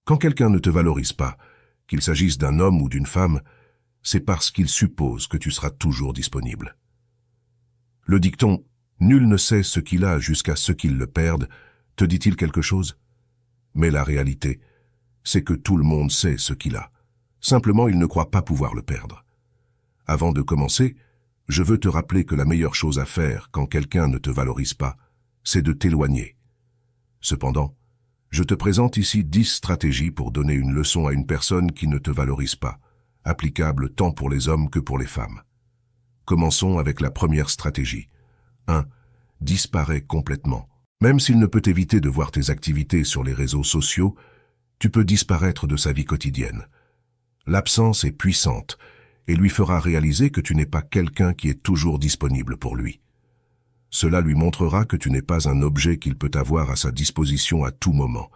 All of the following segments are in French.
Quand quelqu'un ne te valorise pas, qu'il s'agisse d'un homme ou d'une femme, c'est parce qu'il suppose que tu seras toujours disponible. Le dicton « Nul ne sait ce qu'il a jusqu'à ce qu'il le perde » te dit-il quelque chose? Mais la réalité, c'est que tout le monde sait ce qu'il a. Simplement, il ne croit pas pouvoir le perdre. Avant de commencer, je veux te rappeler que la meilleure chose à faire quand quelqu'un ne te valorise pas, c'est de t'éloigner. Cependant, je te présente ici 10 stratégies pour donner une leçon à une personne qui ne te valorise pas, applicables tant pour les hommes que pour les femmes. Commençons avec la première stratégie. 1. Disparais complètement. Même s'il ne peut éviter de voir tes activités sur les réseaux sociaux, tu peux disparaître de sa vie quotidienne. L'absence est puissante et lui fera réaliser que tu n'es pas quelqu'un qui est toujours disponible pour lui. Cela lui montrera que tu n'es pas un objet qu'il peut avoir à sa disposition à tout moment.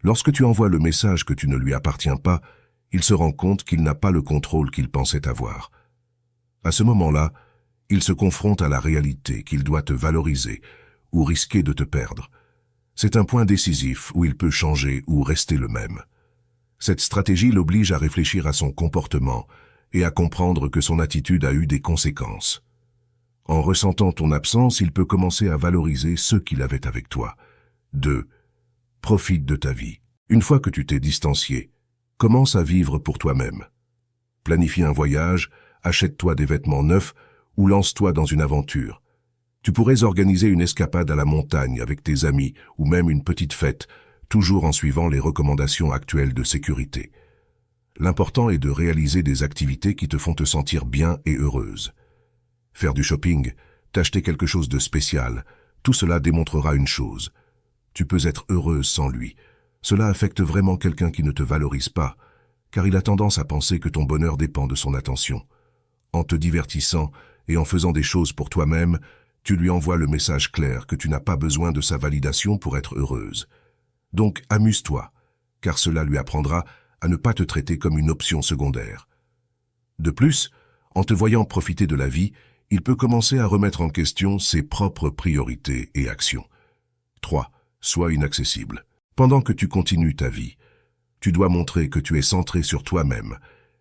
Lorsque tu envoies le message que tu ne lui appartiens pas, il se rend compte qu'il n'a pas le contrôle qu'il pensait avoir. À ce moment-là, il se confronte à la réalité qu'il doit te valoriser ou risquer de te perdre. C'est un point décisif où il peut changer ou rester le même. Cette stratégie l'oblige à réfléchir à son comportement et à comprendre que son attitude a eu des conséquences. En ressentant ton absence, il peut commencer à valoriser ce qu'il avait avec toi. 2. Profite de ta vie. Une fois que tu t'es distancié, commence à vivre pour toi-même. Planifie un voyage, achète-toi des vêtements neufs ou lance-toi dans une aventure. Tu pourrais organiser une escapade à la montagne avec tes amis ou même une petite fête, toujours en suivant les recommandations actuelles de sécurité. L'important est de réaliser des activités qui te font te sentir bien et heureuse. Faire du shopping, t'acheter quelque chose de spécial, tout cela démontrera une chose. Tu peux être heureuse sans lui. Cela affecte vraiment quelqu'un qui ne te valorise pas, car il a tendance à penser que ton bonheur dépend de son attention. En te divertissant et en faisant des choses pour toi-même, tu lui envoies le message clair que tu n'as pas besoin de sa validation pour être heureuse. Donc amuse-toi, car cela lui apprendra à ne pas te traiter comme une option secondaire. De plus, en te voyant profiter de la vie, il peut commencer à remettre en question ses propres priorités et actions. 3. Sois inaccessible. Pendant que tu continues ta vie, tu dois montrer que tu es centré sur toi-même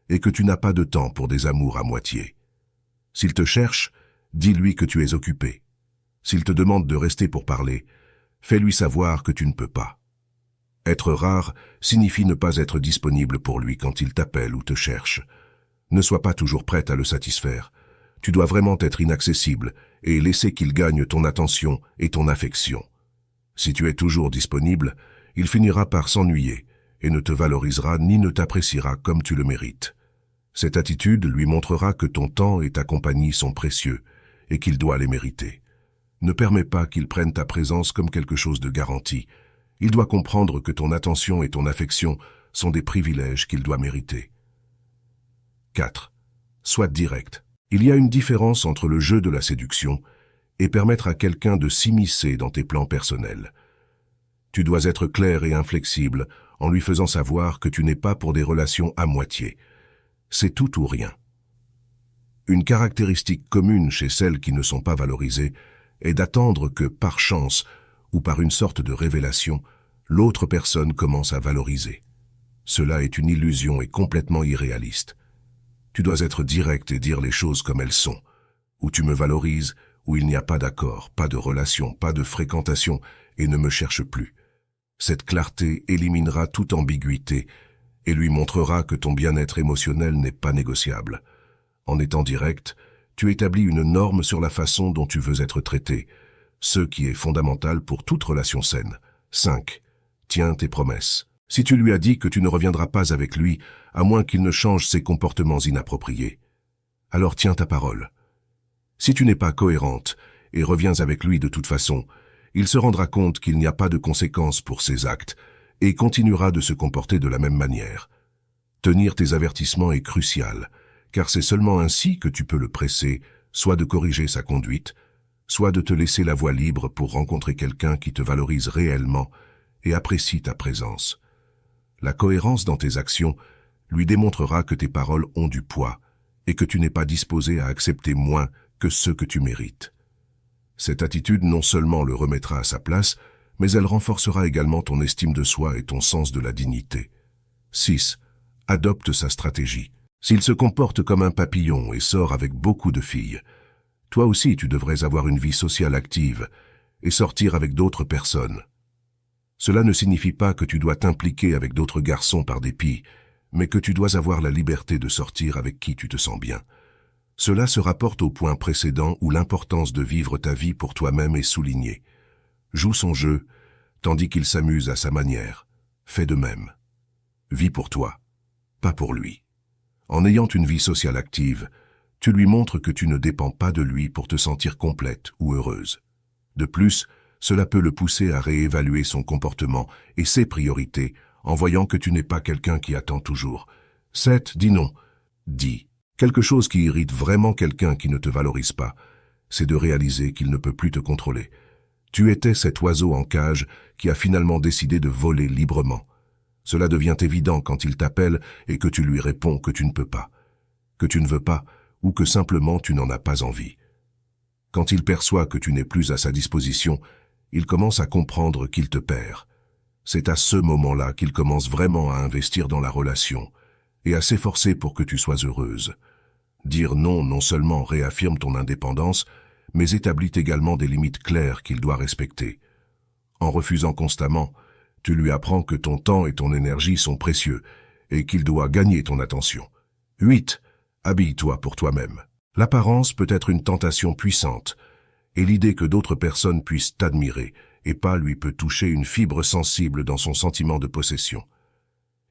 et que tu n'as pas de temps pour des amours à moitié. S'il te cherche, dis-lui que tu es occupé. S'il te demande de rester pour parler, fais-lui savoir que tu ne peux pas. Être rare signifie ne pas être disponible pour lui quand il t'appelle ou te cherche. Ne sois pas toujours prête à le satisfaire. Tu dois vraiment être inaccessible et laisser qu'il gagne ton attention et ton affection. Si tu es toujours disponible, il finira par s'ennuyer et ne te valorisera ni ne t'appréciera comme tu le mérites. Cette attitude lui montrera que ton temps et ta compagnie sont précieux et qu'il doit les mériter. Ne permets pas qu'il prenne ta présence comme quelque chose de garanti. Il doit comprendre que ton attention et ton affection sont des privilèges qu'il doit mériter. 4. Sois direct. Il y a une différence entre le jeu de la séduction et permettre à quelqu'un de s'immiscer dans tes plans personnels. Tu dois être clair et inflexible en lui faisant savoir que tu n'es pas pour des relations à moitié. C'est tout ou rien. Une caractéristique commune chez celles qui ne sont pas valorisées est d'attendre que, par chance ou par une sorte de révélation, l'autre personne commence à valoriser. Cela est une illusion et complètement irréaliste. Tu dois être direct et dire les choses comme elles sont. Où tu me valorises, où il n'y a pas d'accord, pas de relation, pas de fréquentation, et ne me cherche plus. Cette clarté éliminera toute ambiguïté et lui montrera que ton bien-être émotionnel n'est pas négociable. En étant direct, tu établis une norme sur la façon dont tu veux être traité, ce qui est fondamental pour toute relation saine. 5. Tiens tes promesses. Si tu lui as dit que tu ne reviendras pas avec lui, à moins qu'il ne change ses comportements inappropriés, alors tiens ta parole. Si tu n'es pas cohérente et reviens avec lui de toute façon, il se rendra compte qu'il n'y a pas de conséquences pour ses actes et continuera de se comporter de la même manière. Tenir tes avertissements est crucial, car c'est seulement ainsi que tu peux le presser, soit de corriger sa conduite, soit de te laisser la voie libre pour rencontrer quelqu'un qui te valorise réellement et apprécie ta présence. La cohérence dans tes actions lui démontrera que tes paroles ont du poids et que tu n'es pas disposé à accepter moins que ce que tu mérites. Cette attitude non seulement le remettra à sa place, mais elle renforcera également ton estime de soi et ton sens de la dignité. 6. Adopte sa stratégie. S'il se comporte comme un papillon et sort avec beaucoup de filles, toi aussi tu devrais avoir une vie sociale active et sortir avec d'autres personnes. Cela ne signifie pas que tu dois t'impliquer avec d'autres garçons par dépit, mais que tu dois avoir la liberté de sortir avec qui tu te sens bien. Cela se rapporte au point précédent où l'importance de vivre ta vie pour toi-même est soulignée. Joue son jeu, tandis qu'il s'amuse à sa manière. Fais de même. Vis pour toi, pas pour lui. En ayant une vie sociale active, tu lui montres que tu ne dépends pas de lui pour te sentir complète ou heureuse. De plus, cela peut le pousser à réévaluer son comportement et ses priorités en voyant que tu n'es pas quelqu'un qui attend toujours. 7. Dis non. Dis. Quelque chose qui irrite vraiment quelqu'un qui ne te valorise pas, c'est de réaliser qu'il ne peut plus te contrôler. Tu étais cet oiseau en cage qui a finalement décidé de voler librement. Cela devient évident quand il t'appelle et que tu lui réponds que tu ne peux pas, que tu ne veux pas ou que simplement tu n'en as pas envie. Quand il perçoit que tu n'es plus à sa disposition, il commence à comprendre qu'il te perd. C'est à ce moment-là qu'il commence vraiment à investir dans la relation et à s'efforcer pour que tu sois heureuse. Dire non non seulement réaffirme ton indépendance, mais établit également des limites claires qu'il doit respecter. En refusant constamment, tu lui apprends que ton temps et ton énergie sont précieux et qu'il doit gagner ton attention. 8. Habille-toi pour toi-même. L'apparence peut être une tentation puissante, et l'idée que d'autres personnes puissent t'admirer et pas lui peut toucher une fibre sensible dans son sentiment de possession.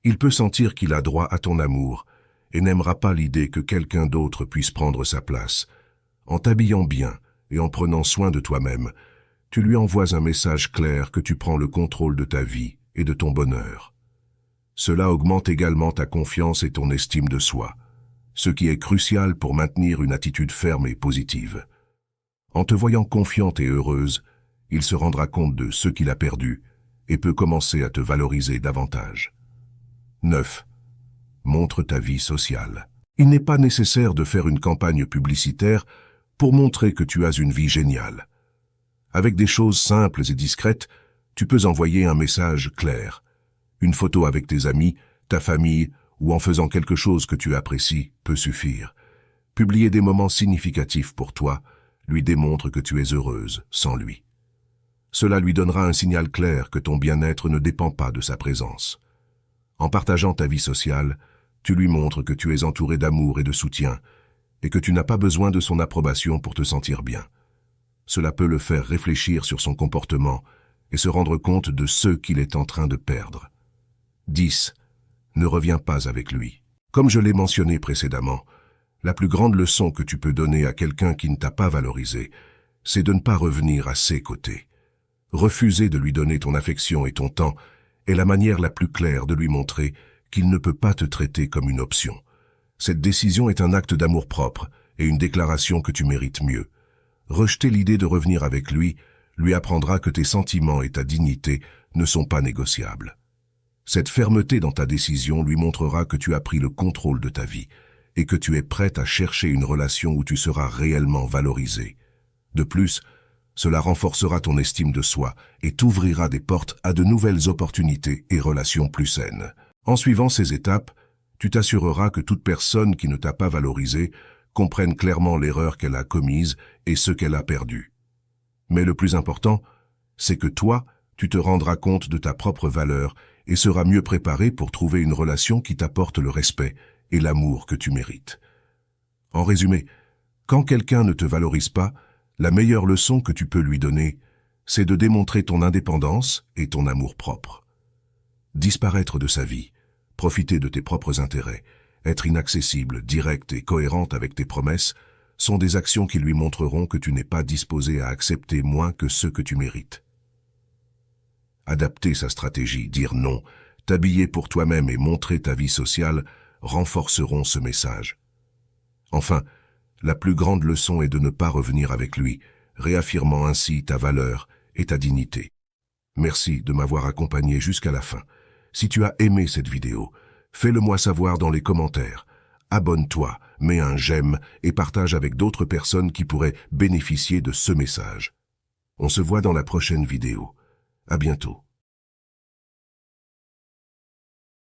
Il peut sentir qu'il a droit à ton amour et n'aimera pas l'idée que quelqu'un d'autre puisse prendre sa place. En t'habillant bien et en prenant soin de toi-même, tu lui envoies un message clair que tu prends le contrôle de ta vie et de ton bonheur. Cela augmente également ta confiance et ton estime de soi, ce qui est crucial pour maintenir une attitude ferme et positive. En te voyant confiante et heureuse, il se rendra compte de ce qu'il a perdu et peut commencer à te valoriser davantage. 9. Montre ta vie sociale. Il n'est pas nécessaire de faire une campagne publicitaire pour montrer que tu as une vie géniale. Avec des choses simples et discrètes, tu peux envoyer un message clair. Une photo avec tes amis, ta famille ou en faisant quelque chose que tu apprécies peut suffire. Publier des moments significatifs pour toi lui démontre que tu es heureuse sans lui. Cela lui donnera un signal clair que ton bien-être ne dépend pas de sa présence. En partageant ta vie sociale, tu lui montres que tu es entouré d'amour et de soutien, et que tu n'as pas besoin de son approbation pour te sentir bien. Cela peut le faire réfléchir sur son comportement et se rendre compte de ce qu'il est en train de perdre. 10. Ne reviens pas avec lui. Comme je l'ai mentionné précédemment, la plus grande leçon que tu peux donner à quelqu'un qui ne t'a pas valorisé, c'est de ne pas revenir à ses côtés. Refuser de lui donner ton affection et ton temps est la manière la plus claire de lui montrer qu'il ne peut pas te traiter comme une option. Cette décision est un acte d'amour-propre et une déclaration que tu mérites mieux. Rejeter l'idée de revenir avec lui apprendra que tes sentiments et ta dignité ne sont pas négociables. Cette fermeté dans ta décision lui montrera que tu as pris le contrôle de ta vie et que tu es prête à chercher une relation où tu seras réellement valorisé. De plus, cela renforcera ton estime de soi et t'ouvrira des portes à de nouvelles opportunités et relations plus saines. En suivant ces étapes, tu t'assureras que toute personne qui ne t'a pas valorisé comprenne clairement l'erreur qu'elle a commise et ce qu'elle a perdu. Mais le plus important, c'est que toi, tu te rendras compte de ta propre valeur et seras mieux préparé pour trouver une relation qui t'apporte le respect et l'amour que tu mérites. En résumé, quand quelqu'un ne te valorise pas, la meilleure leçon que tu peux lui donner, c'est de démontrer ton indépendance et ton amour-propre. Disparaître de sa vie, profiter de tes propres intérêts, être inaccessible, directe et cohérente avec tes promesses, sont des actions qui lui montreront que tu n'es pas disposé à accepter moins que ce que tu mérites. Adapter sa stratégie, dire non, t'habiller pour toi-même et montrer ta vie sociale renforceront ce message. Enfin, la plus grande leçon est de ne pas revenir avec lui, réaffirmant ainsi ta valeur et ta dignité. Merci de m'avoir accompagné jusqu'à la fin. Si tu as aimé cette vidéo, fais-le-moi savoir dans les commentaires. Abonne-toi, mets un j'aime et partage avec d'autres personnes qui pourraient bénéficier de ce message. On se voit dans la prochaine vidéo. À bientôt.